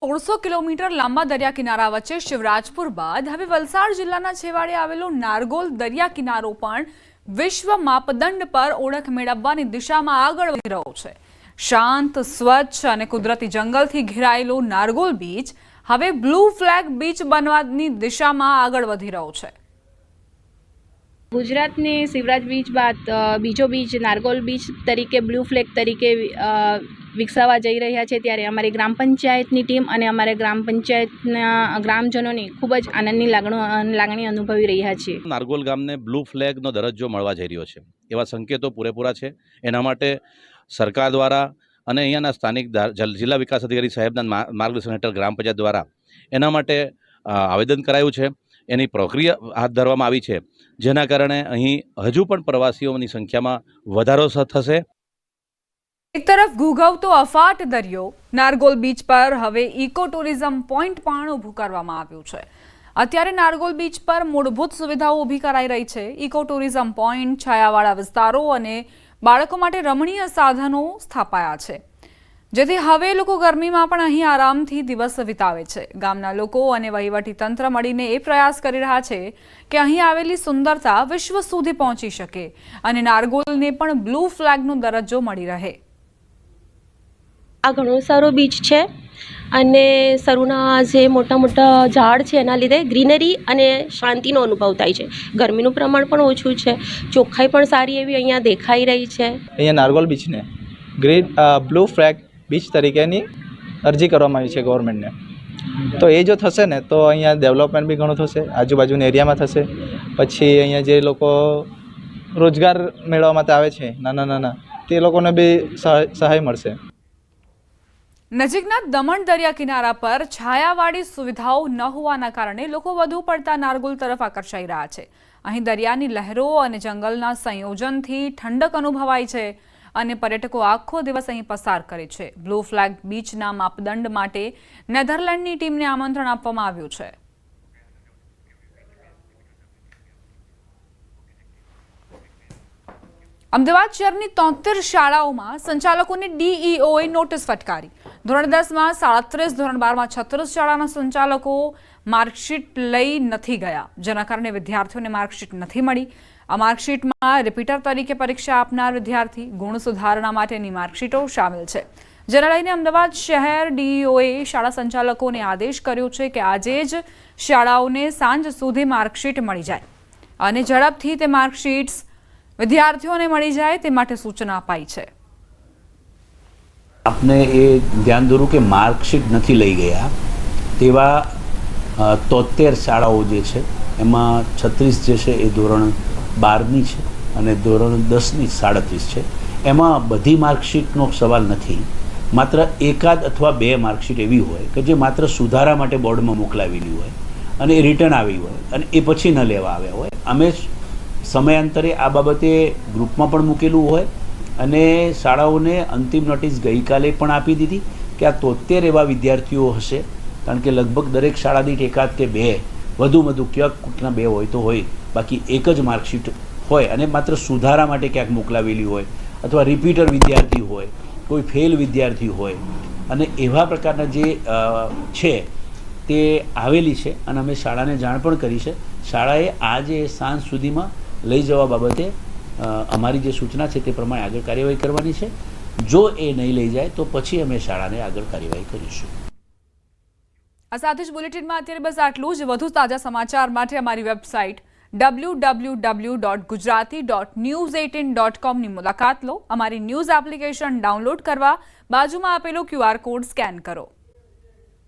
1600 kilometre લાંબા દરિયા કિનારા વચ્ચે શિવરાજપુર બાદ હવે વલસાડ જિલ્લાના છેવાડે આવેલો નારગોલ દરિયા કિનારો પણ વિશ્વ માપદંડ પર ઓળખ મેળવવાની દિશામાં આગળ વધી રહ્યો છે। શાંત, સ્વચ્છ અને કુદરતી જંગલથી ઘેરાયેલો નારગોલ બીચ હવે બ્લુ ફ્લેગ બીચ બનવાની દિશામાં આગળ વધી રહ્યો છે। ગુજરાતની શિવરાજ બીચ બાદ બીજો બીચ નારગોલ બીચ તરીકે બ્લુ ફ્લેગ તરીકે વિકસાવવા જઈ રહ્યા છે, ત્યારે અમારી ગ્રામ પંચાયતની ટીમ અને અમારે ગ્રામ પંચાયતના ગ્રામજનોની ખૂબ જ આનંદની લાગણી અનુભવી રહ્યા છીએ। નારગોલ ગામને બ્લુ ફ્લેગનો દરજ્જો મળવા જઈ રહ્યો છે, એવા સંકેતો પૂરેપૂરા છે। એના માટે સરકાર દ્વારા અને અહીંયાના સ્થાનિક જિલ્લા વિકાસ અધિકારી સાહેબના માર્ગદર્શન હેઠળ ગ્રામ પંચાયત દ્વારા એના માટે આવેદન કરાયું છે। એની પ્રક્રિયા હાથ ધરવામાં આવી છે, જેના કારણે અહીં હજુ પણ પ્રવાસીઓની સંખ્યામાં વધારો થશે। એક તરફ ઘૂઘવતો અફાટ દરિયો નારગોલ બીચ પર હવે ઇકો ટુરિઝમ પોઈન્ટ પણ ઊભું કરવામાં આવ્યું છે। અત્યારે નારગોલ બીચ પર મૂળભૂત સુવિધાઓ ઊભી કરાઈ રહી છે। ઇકો ટુરિઝમ પોઈન્ટ, છાયાવાળા વિસ્તારો અને બાળકો માટે રમણીય સાધનો સ્થાપાયા છે, જેથી હવે લોકો ગરમીમાં પણ અહીં આરામથી દિવસ વિતાવે છે। ગામના લોકો અને વહીવટી તંત્ર મળીને એ પ્રયાસ કરી રહ્યા છે કે અહીં આવેલી સુંદરતા વિશ્વ સુધી પહોંચી શકે અને નારગોલને પણ બ્લુ ફ્લેગનો દરજ્જો મળી રહે। આ ઘણો સારો બીચ છે અને સરુના જે મોટા મોટા ઝાડ છે એના લીધે ગ્રીનરી અને શાંતિનો અનુભવ થાય છે। ગરમીનું પ્રમાણ પણ ઓછું છે, ચોખ્ખાઈ પણ સારી એવી અહીંયા દેખાઈ રહી છે। અહીંયા નારગોલ બીચને બ્લુ ફ્લેગ બીચ તરીકેની અરજી કરવામાં આવી છે ગવર્મેન્ટને। તો એ જો થશે ને તો અહીંયા ડેવલપમેન્ટ બી ઘણું થશે, આજુબાજુના એરિયામાં થશે। પછી અહીંયા જે લોકો રોજગાર મેળવવા માટે આવે છે નાના તે લોકોને બી સહાય મળશે। નજીકના દમણ દરિયા કિનારા પર છાયાવાળી સુવિધાઓ ન હોવાના કારણે લોકો વધુ પડતા નારગોલ તરફ આકર્ષાઈ રહ્યા છે। અહીં દરિયાની લહેરો અને જંગલના સંયોજનથી ઠંડક અનુભવાય છે અને પર્યટકો આખો દિવસ અહીં પસાર કરે છે। બ્લુ ફ્લેગ બીચના માપદંડ માટે નેધરલેન્ડની ટીમને આમંત્રણ આપવામાં આવ્યું છે। અમદાવાદ શહેરની 73 શાળાઓમાં સંચાલકોને ડીઈઓએ નોટિસ ફટકારી। ધોરણ 10માં 37, ધોરણ 12માં 36 શાળાના સંચાલકો માર્કશીટ લઈ નથી ગયા, જેના કારણે વિદ્યાર્થીઓને માર્કશીટ નથી મળી। આ માર્કશીટમાં રિપીટર તરીકે પરીક્ષા આપનાર વિદ્યાર્થી ગુણ સુધારણા માટેની માર્કશીટો સામેલ છે, જેને લઈને અમદાવાદ શહેર ડીઈઓએ શાળા સંચાલકોને આદેશ કર્યો છે કે આજે જ શાળાઓને સાંજ સુધી માર્કશીટ મળી જાય અને ઝડપથી તે માર્કશીટ્સ વિદ્યાર્થીઓને મળી જાય તે માટે સૂચના અપાઈ છે। આપને એ ધ્યાન દોરું કે માર્કશીટ નથી લઈ ગયા તેવા 73 શાળાઓ જે છે એમાં 36 જે છે એ ધોરણ 12ની છે અને ધોરણ 10ની 37 છે। એમાં બધી માર્કશીટનો સવાલ નથી, માત્ર એકાદ અથવા બે માર્કશીટ એવી હોય કે જે માત્ર સુધારા માટે બોર્ડમાં મોકલાવેલી હોય અને એ રિટર્ન આવી હોય અને એ પછી ન લેવા આવ્યા હોય। અમે સમયાંતરે આ બાબતે ગ્રુપમાં પણ મૂકેલું હોય અને શાળાઓને અંતિમ નોટિસ ગઈકાલે પણ આપી દીધી કે આ 73 એવા વિદ્યાર્થીઓ હશે, કારણ કે લગભગ દરેક શાળા દીઠ એકાદ કે બે, વધુ ક્યાંકના બે હોય તો હોય, બાકી એક જ માર્કશીટ હોય અને માત્ર સુધારા માટે ક્યાંક મોકલાવેલી હોય અથવા રિપીટર વિદ્યાર્થી હોય, કોઈ ફેલ વિદ્યાર્થી હોય અને એવા પ્રકારના જે છે તે આવેલી છે અને અમે શાળાને જાણ પણ કરી છે। શાળાએ આજે સાંજ સુધીમાં લઈ જવા બાબતે અમારી જે સૂચના છે તે પ્રમાણે આગળ કાર્યવાહી કરવાની છે। જો એ નહીં લઈ જાય તો પછી અમે શાળાને આગળ કાર્યવાહી કરીશું। આ સાથે જ બુલેટિનમાં અત્યારે બસ આટલું જ। વધુ તાજા સમાચાર માટે અમારી વેબસાઇટ www.gujarati.news18.com ની મુલાકાત લો। અમારી ન્યૂઝ એપ્લિકેશન ડાઉનલોડ કરવા બાજુમાં આપેલો QR કોડ સ્કેન કરો।